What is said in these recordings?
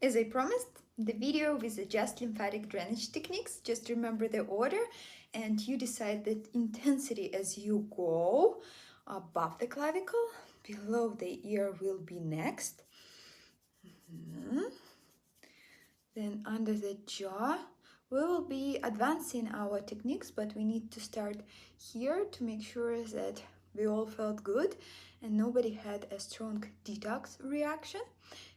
As I promised, the video with the just lymphatic drainage techniques, just remember the order and you decide the intensity as you go. Above the clavicle, below the ear will be next. Then under the jaw, we will be advancing our techniques, but we need to start here to make sure that we all felt good and nobody had a strong detox reaction.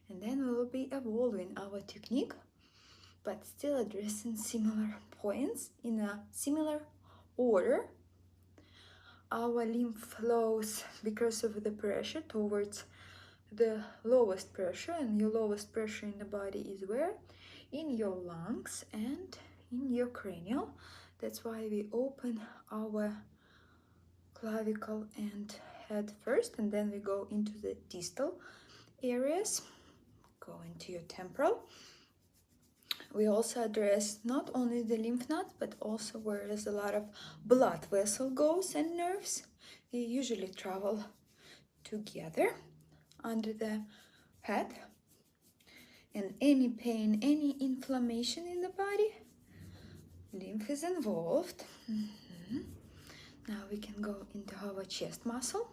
And then we will be evolving our technique, but still addressing similar points in a similar order. Our lymph flows because of the pressure towards the lowest pressure, and your lowest pressure in the body is where? In your lungs and in your cranial. That's why we open our clavicle and head first, and then we go into the distal areas, go into your temporal. We also address not only the lymph nodes, but also where there's a lot of blood vessel goes and nerves. They usually travel together under the head. And any pain, any inflammation in the body, lymph is involved. Now we can go into our chest muscle.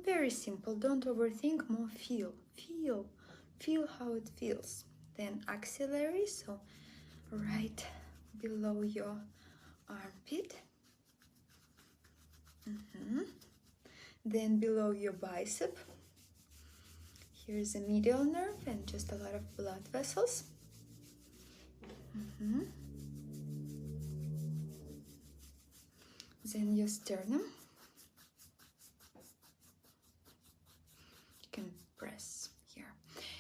Very simple, don't overthink, more feel how it feels. Then axillary, so right below your armpit. Then below your bicep. Here's a medial nerve and just a lot of blood vessels. Then your sternum. You can press here.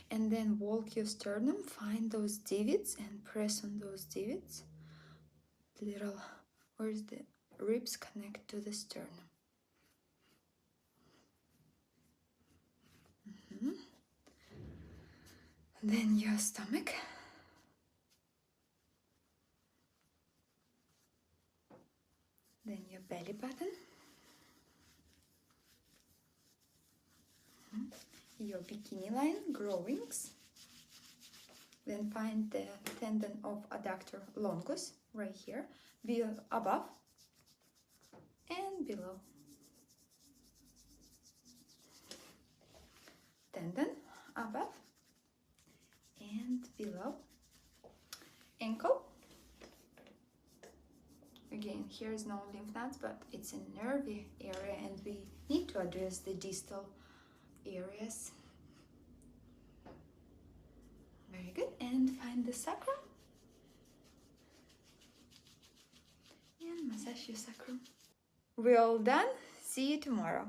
And then walk your sternum, find those divots and press on those divots. Little, where's the ribs connect to the sternum. Then your stomach. Then your belly button. Your bikini line, growings. Then find the tendon of adductor longus right here, above and below. Tendon above and below. Ankle. Again, here is no lymph nodes, but it's a nervy area and we need to address the distal areas. Very good. And find the sacrum and massage your sacrum. We're all done. See you tomorrow.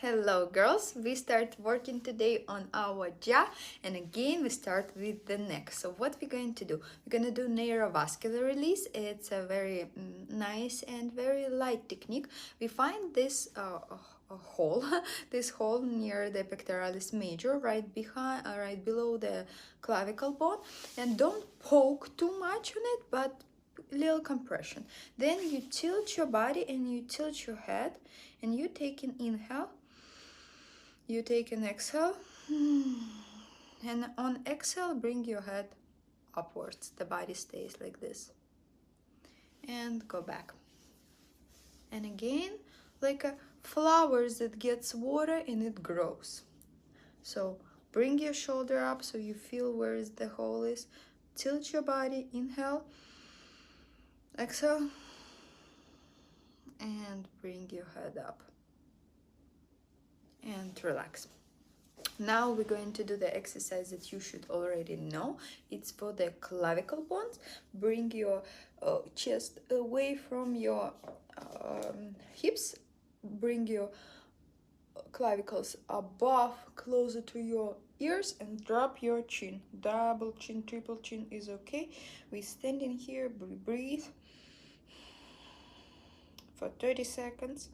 Hello girls, we start working today on our jaw, and again we start with the neck. So what we're going to do, we're going to do neurovascular release. It's a very nice and very light technique. We find this a hole this hole near the pectoralis major, right behind right below the clavicle bone, and don't poke too much on it, but little compression. Then you tilt your body and you tilt your head, and you take an inhale, you take an exhale, and on exhale bring your head upwards. The body stays like this, and go back. And again, like a flowers that gets water and it grows. So bring your shoulder up so you feel where is the hole is. Tilt your body, inhale, exhale, and bring your head up and relax. Now we're going to do the exercise that you should already know. It's for the clavicle bones. Bring your chest away from your hips. Bring your clavicles above, closer to your ears, and drop your chin. Double chin, triple chin is okay. We're standing here, breathe for 30 seconds.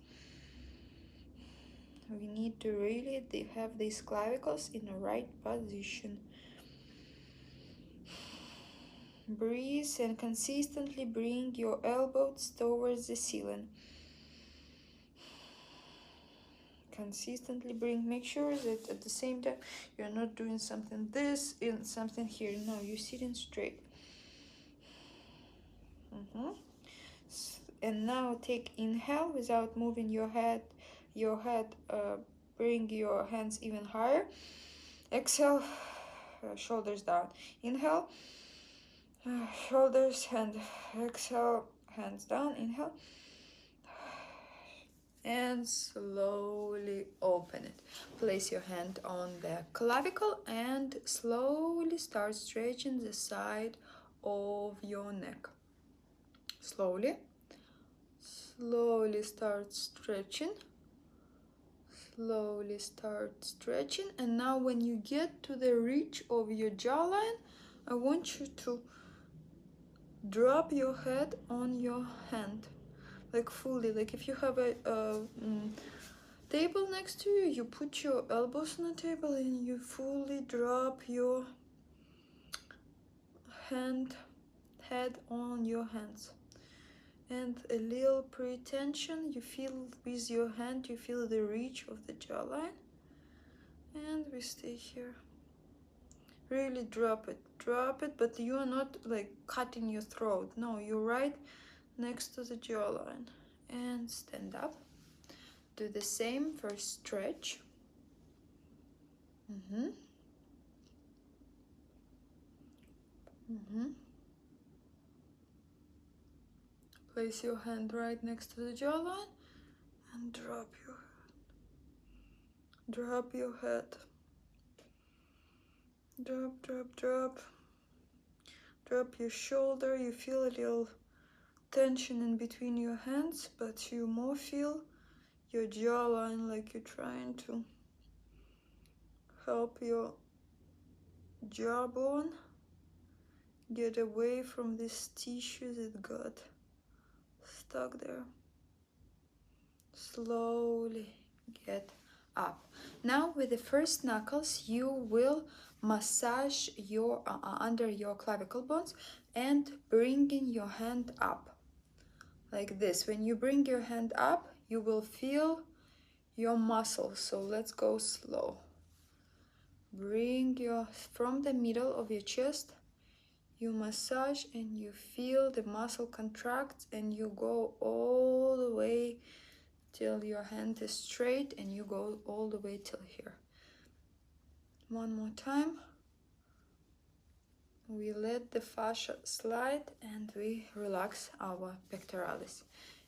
We need to really have these clavicles in the right position. Breathe and consistently bring your elbows towards the ceiling. Consistently bring, make sure that at the same time you're not doing something this and something here. No, you're sitting straight. And now take inhale without moving your head. Bring your hands even higher. Exhale, shoulders down. Inhale, shoulders, and exhale, hands down. Inhale, and slowly open it. Place your hand on the clavicle and slowly start stretching the side of your neck. Slowly start stretching. Slowly start stretching. And now when you get to the reach of your jawline, I want you to drop your head on your hand, like fully. Like if you have a table next to you, you put your elbows on the table and you fully drop your head on your hands. And a little pre-tension, you feel with your hand, you feel the reach of the jawline. And we stay here. Really drop it, but you are not like cutting your throat. No, you're right next to the jawline. And stand up. Do the same, first stretch. Place your hand right next to the jawline and drop your head. Drop your head. Drop. Drop your shoulder. You feel a little tension in between your hands, but you more feel your jawline, like you're trying to help your jawbone get away from this tissue that got stuck there. Slowly get up. Now with the first knuckles, you will massage your under your clavicle bones and bringing your hand up like this. When you bring your hand up, you will feel your muscles. So let's go slow. Bring your, from the middle of your chest, you massage and you feel the muscle contracts, and you go all the way till your hand is straight, and you go all the way till here. One more time. We let the fascia slide and we relax our pectoralis.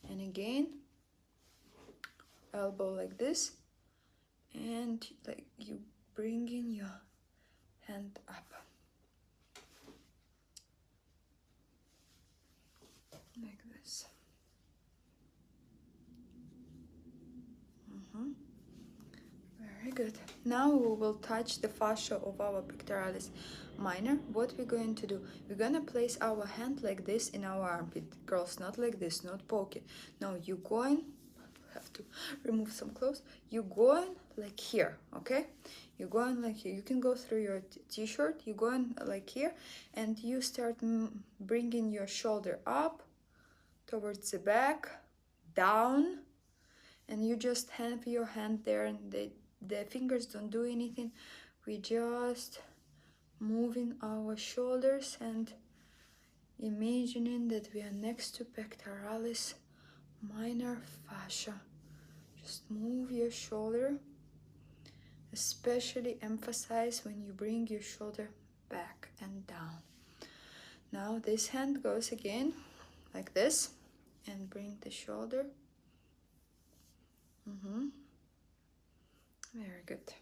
And again, elbow like this, and like you bringing your hand up. Like this. Now we will touch the fascia of our pectoralis minor. What we're going to do, we're gonna place our hand like this in our armpit. Girls, not like this, not poke it. No, you're going, have to remove some clothes. You're going like here, okay? You're going like here. You can go through your t-shirt. You're going like here, and you start bringing your shoulder up towards the back, down, and you just have your hand there, and the fingers don't do anything. We just moving our shoulders and imagining that we are next to pectoralis minor fascia. Just move your shoulder, especially emphasize when you bring your shoulder back and down. Now this hand goes again like this, and bring the shoulder. Very good.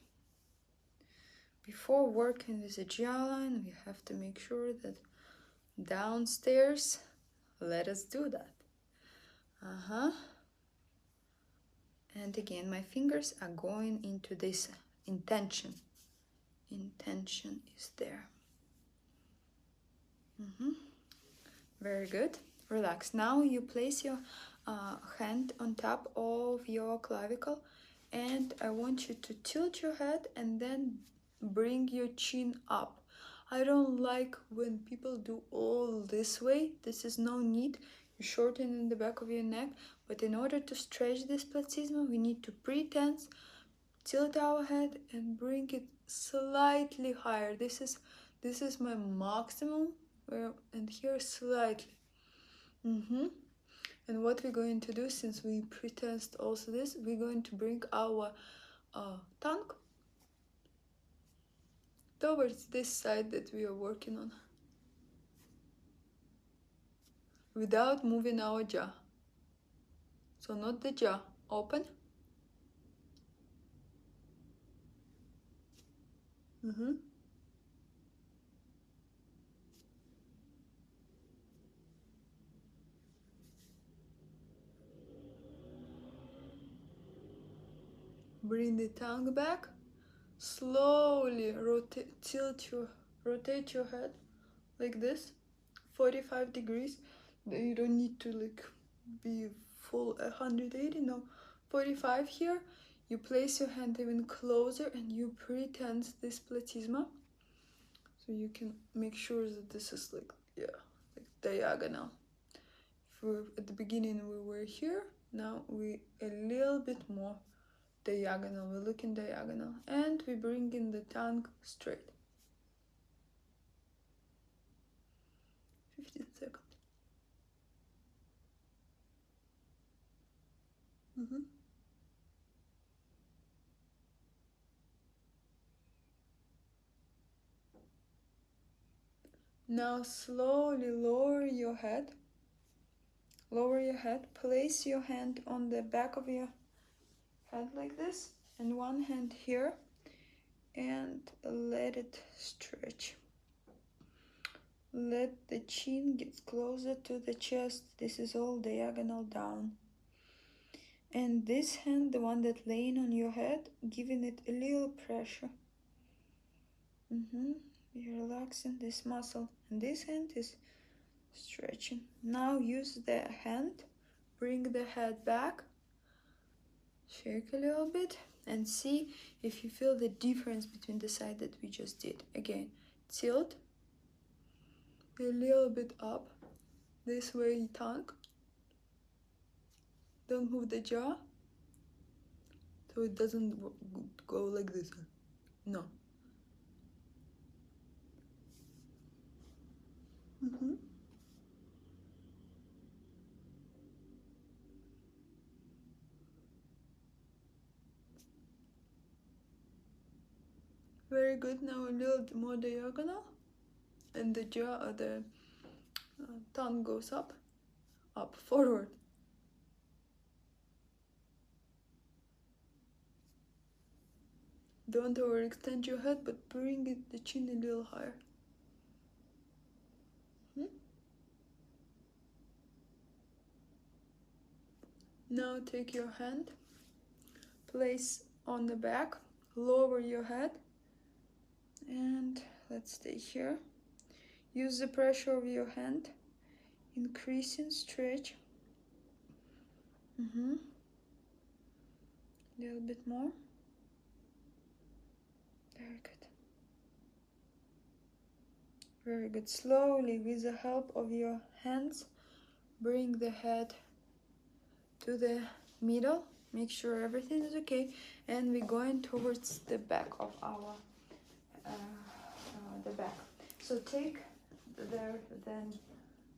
Before working with the jawline, we have to make sure that downstairs, let us do that. And again, my fingers are going into this intention. Intention is there. Very good. Relax. Now you place your hand on top of your clavicle, and I want you to tilt your head and then bring your chin up. I don't like when people do all this way. This is no need. You shorten in the back of your neck, but in order to stretch this platysma, we need to pre-tense, tilt our head, and bring it slightly higher. This is my maximum, and here slightly. And what we're going to do, since we pre-tensed also this, we're going to bring our tongue towards this side that we are working on, without moving our jaw. So not the jaw, open. Bring the tongue back. Slowly rotate your head like this, 45 degrees. You don't need to like be full 180, no, 45 here. You place your hand even closer and you pre-tense this platysma, so you can make sure that this is like diagonal. At the beginning we were here, now we a little bit more diagonal. We're looking diagonal, and we bring in the tongue straight. 15 seconds. Now slowly lower your head. Lower your head. Place your hand on the back of your head like this, and one hand here, and let it stretch. Let the chin get closer to the chest. This is all diagonal down. And this hand, the one that laying on your head, giving it a little pressure. You're relaxing this muscle, and this hand is stretching. Now use the hand, bring the head back, shake a little bit, and see if you feel the difference between the side that we just did. Again, tilt a little bit up, this way tongue. Don't move the jaw, so it doesn't go like this. No. Very good. Now a little more diagonal, and the jaw or the tongue goes up, forward. Don't overextend your head, but bring the chin a little higher. Now take your hand, place on the back, lower your head, and let's stay here. Use the pressure of your hand, increasing stretch. A little bit more. Very good. Very good. Slowly, with the help of your hands, bring the head to the middle. Make sure everything is okay, and we're going towards the back of our the back. So take the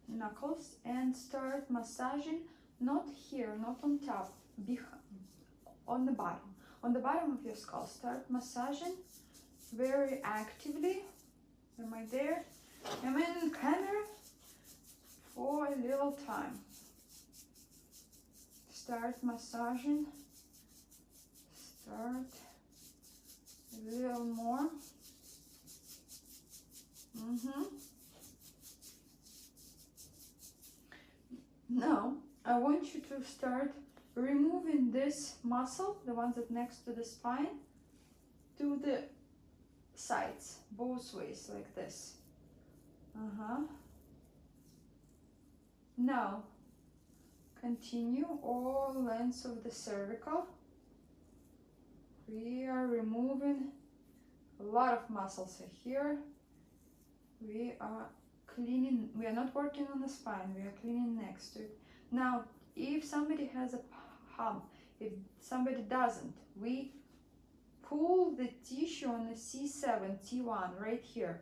knuckles and start massaging, not here, not on top, on the bottom of your skull. Start massaging very actively. Am I there? Am I in the camera? For a little time. Start massaging. Start a little more. Now, I want you to start removing this muscle, the one that's next to the spine, to the sides, both ways, like this. Now, continue all lengths of the cervical. We are removing a lot of muscles here. We are cleaning, we are not working on the spine, we are cleaning next to it. Now, if somebody has a hump, if somebody doesn't, we pull the tissue on the C7, T1, right here.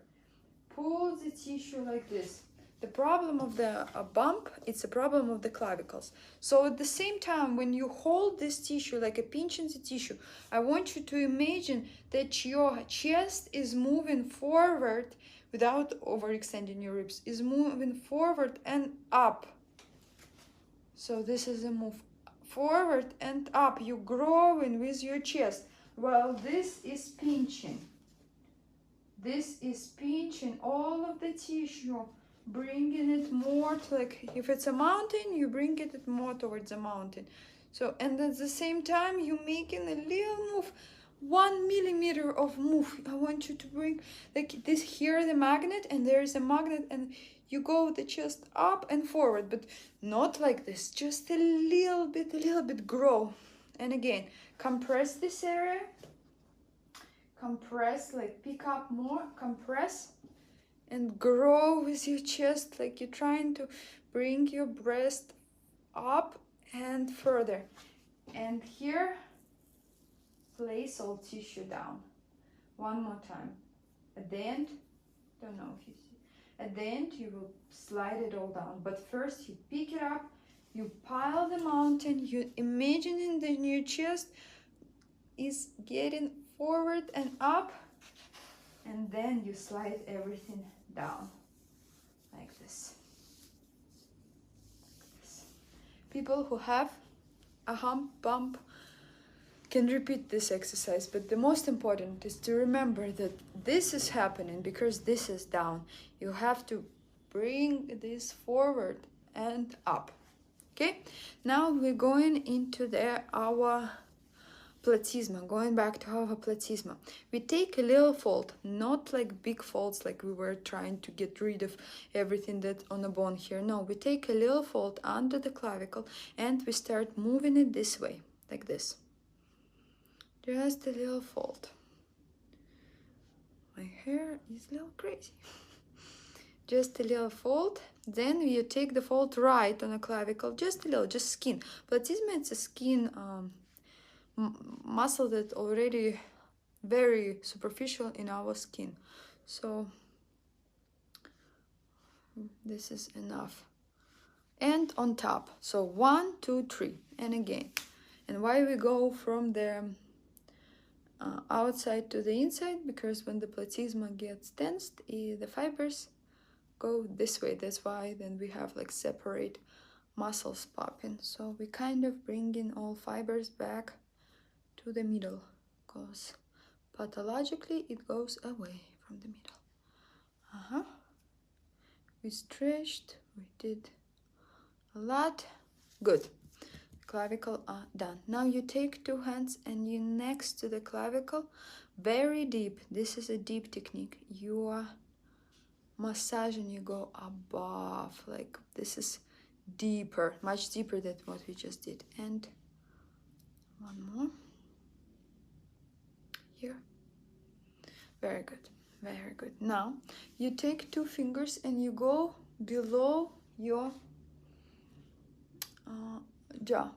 Pull the tissue like this. The problem of the bump, it's a problem of the clavicles. So at the same time, when you hold this tissue, like a pinch in the tissue, I want you to imagine that your chest is moving forward without overextending your ribs, is moving forward and up. So this is a move forward and up. You're growing with your chest. Well, this is pinching. This is pinching all of the tissue, bringing it more to, like, if it's a mountain, you bring it more towards the mountain. So, and at the same time, you're making a little move, 1 millimeter of move. I want you to bring, like this here, the magnet, and there is a magnet, and you go the chest up and forward, but not like this, just a little bit grow. And again, compress this area. Compress, like pick up more, compress, and grow with your chest, like you're trying to bring your breast up and further. And here, place all tissue down. One more time. At the end, don't know if you see, at the end you will slide it all down, but first you pick it up, you pile the mountain, you imagining that your chest is getting forward and up, and then you slide everything down like this. People who have a hump, bump can repeat this exercise, but the most important is to remember that this is happening because this is down. You have to bring this forward and up. Okay, now we're going into our platysma, going back to our platysma. We take a little fold, not like big folds like we were trying to get rid of everything that's on the bone here. No, we take a little fold under the clavicle and we start moving it this way, like this. Just a little fold. My hair is a little crazy. Just a little fold. Then you take the fold right on the clavicle, just a little, just skin. Platysma, it's a skin muscle that already very superficial in our skin. So this is enough. And on top. So 1, 2, 3. And again. And why we go from the outside to the inside? Because when the platysma gets tensed, the fibers go this way. That's why then we have like separate muscles popping. So we kind of bring in all fibers back to the middle, because pathologically it goes away from the middle. We stretched, we did a lot. Good. clavicle are done. Now you take two hands and you next to the clavicle, very deep. This is a deep technique. You are massaging, you go above, like this is deeper, much deeper than what we just did. And one more here. Very good, very good. Now you take two fingers and you go below your jaw.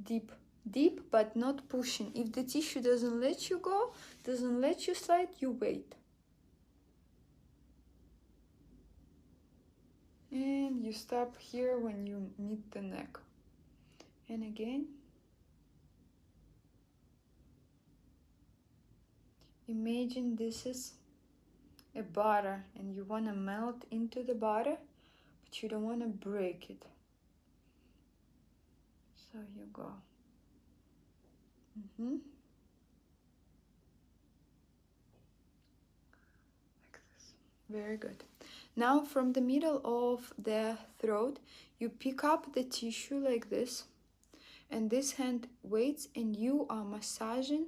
Deep, deep, but not pushing. If the tissue doesn't let you go, doesn't let you slide, you wait. And you stop here when you meet the neck. And again. Imagine this is a butter and you want to melt into the butter, but you don't want to break it. So you go. Like this. Very good. Now from the middle of the throat, you pick up the tissue like this, and this hand waits and you are massaging.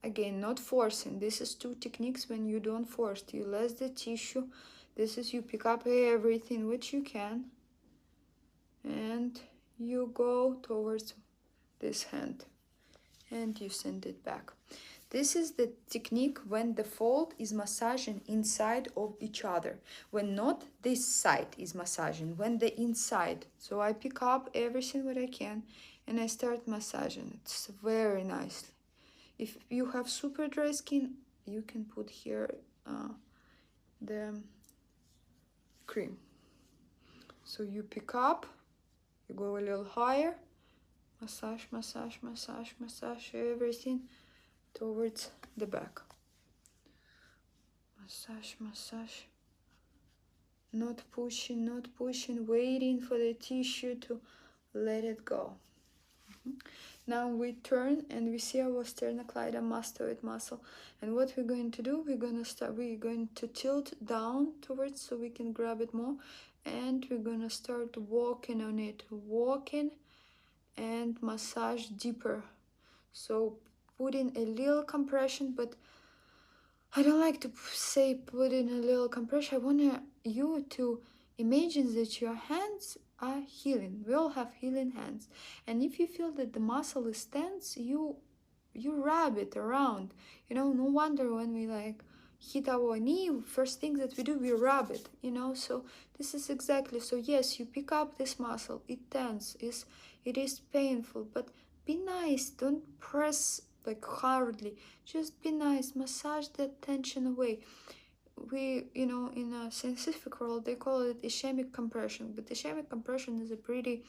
Again, not forcing. This is two techniques when you don't force. You less the tissue. This is you pick up everything which you can. And you go towards this hand. And you send it back. This is the technique when the fold is massaging inside of each other. When not this side is massaging, when the inside. So I pick up everything what I can and I start massaging it very nicely. If you have super dry skin, you can put here the cream. So you pick up, you go a little higher, massage, massage, massage, massage everything towards the back. Massage, massage. Not pushing, not pushing, waiting for the tissue to let it go. Now we turn and we see our sternocleidomastoid muscle. And what we're going to do, we're going to tilt down towards so we can grab it more. And we're going to start walking on it. Walking and massage deeper. So put in a little compression, but I don't like to say put in a little compression. I want you to imagine that your hands are healing. We all have healing hands. And if you feel that the muscle is tense, you rub it around. You know, no wonder when we like hit our knee, first thing that we do, we rub it, you know. So this is exactly, so yes, you pick up this muscle, it tense, it is painful, but be nice, don't press like hardly, just be nice, massage that tension away. We, you know, in a scientific world, they call it ischemic compression, but ischemic compression is a pretty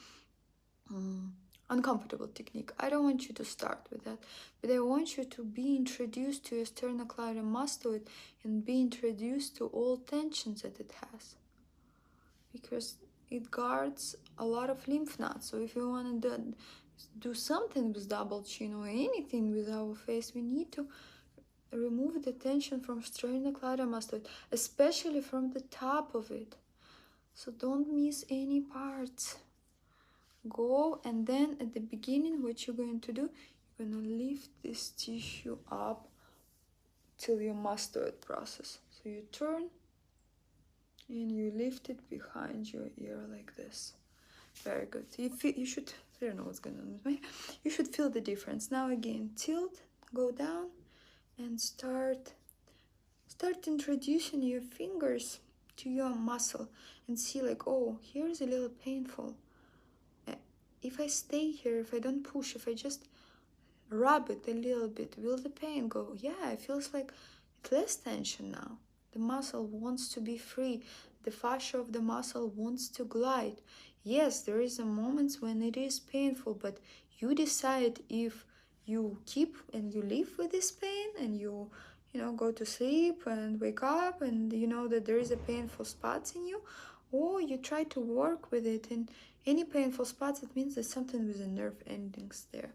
uncomfortable technique. I don't want you to start with that, but I want you to be introduced to your sternocleidomastoid and be introduced to all tensions that it has, because it guards a lot of lymph nodes. So if you want to do something with double chin or anything with our face, we need to remove the tension from sternocleidomastoid, especially from the top of it. So don't miss any parts. Go, and then at the beginning, what you're going to do, you're going to lift this tissue up till your mastoid process. So you turn and you lift it behind your ear like this. Very good. You should, I don't know what's going on with me. You should feel the difference. Now again, tilt, go down, and start introducing your fingers to your muscle and see like, oh, here's a little painful. If I stay here, if I don't push, if I just rub it a little bit, will the pain go? Yeah, it feels like it's less tension now. The muscle wants to be free. The fascia of the muscle wants to glide. Yes, there is a moments when it is painful, but you decide if you keep and you live with this pain and you know, go to sleep and wake up and you know that there is a painful spots in you, or you try to work with it. And any painful spots, it means there's something with the nerve endings there.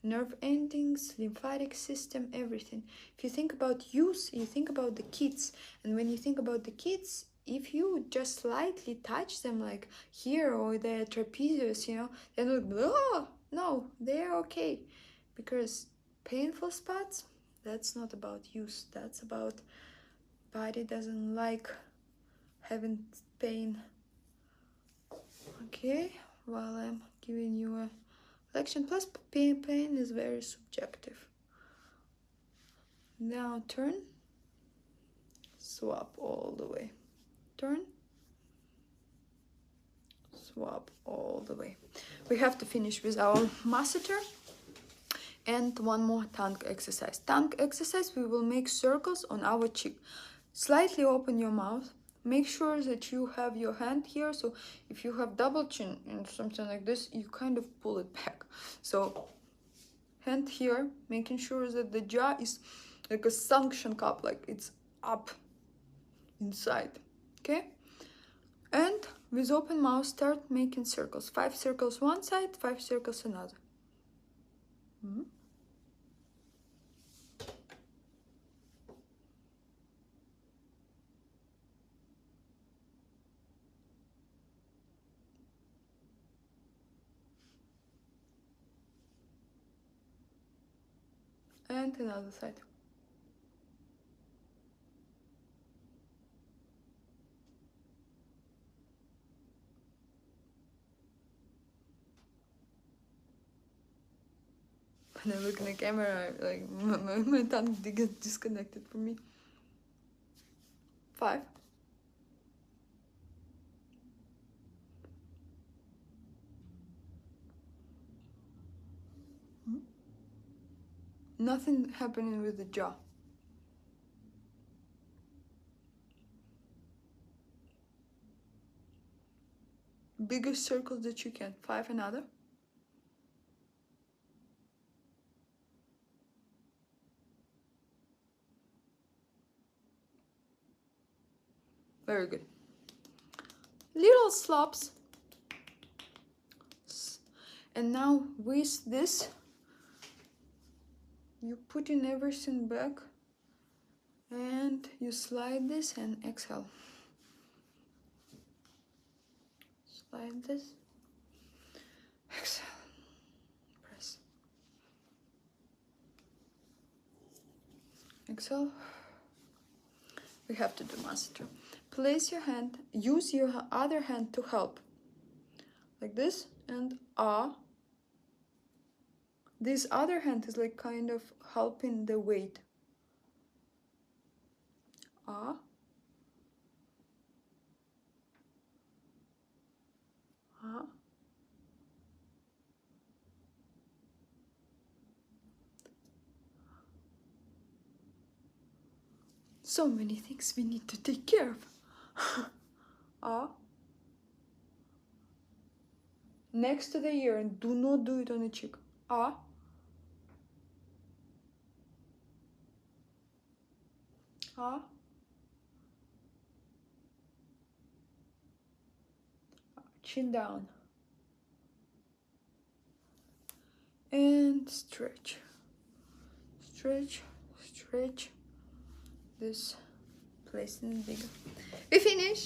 Nerve endings, lymphatic system, everything. If you think about youth, you think about the kids. And when you think about the kids, if you just slightly touch them, like here or the trapezius, you know, they're not, oh, no, they're okay. Because painful spots, that's not about use, that's about body doesn't like having pain. Okay, while I'm giving you a lection, plus pain is very subjective. Now turn, swap all the way, turn, swap all the way. We have to finish with our masseter and one more tongue exercise. Tongue exercise, we will make circles on our cheek. Slightly open your mouth. Make sure that you have your hand here. So if you have double chin and something like this, you kind of pull it back. So hand here, making sure that the jaw is like a suction cup, like it's up inside. Okay? And with open mouth, start making circles. 5 circles one side, 5 circles another. And another side. When I look in the camera, like my tongue gets disconnected from me. 5. Nothing happening with the jaw. Biggest circles that you can. 5 another. Very good. Little slops. And now with this, you put in everything back and you slide this and exhale. Slide this, exhale, press, exhale. We have to do masseter. Place your hand, use your other hand to help, like this, and this other hand is like kind of helping the weight. So many things we need to take care of. Next to the ear, and do not do it on the cheek. Chin down. And stretch. Stretch, stretch. This place is bigger. We finish.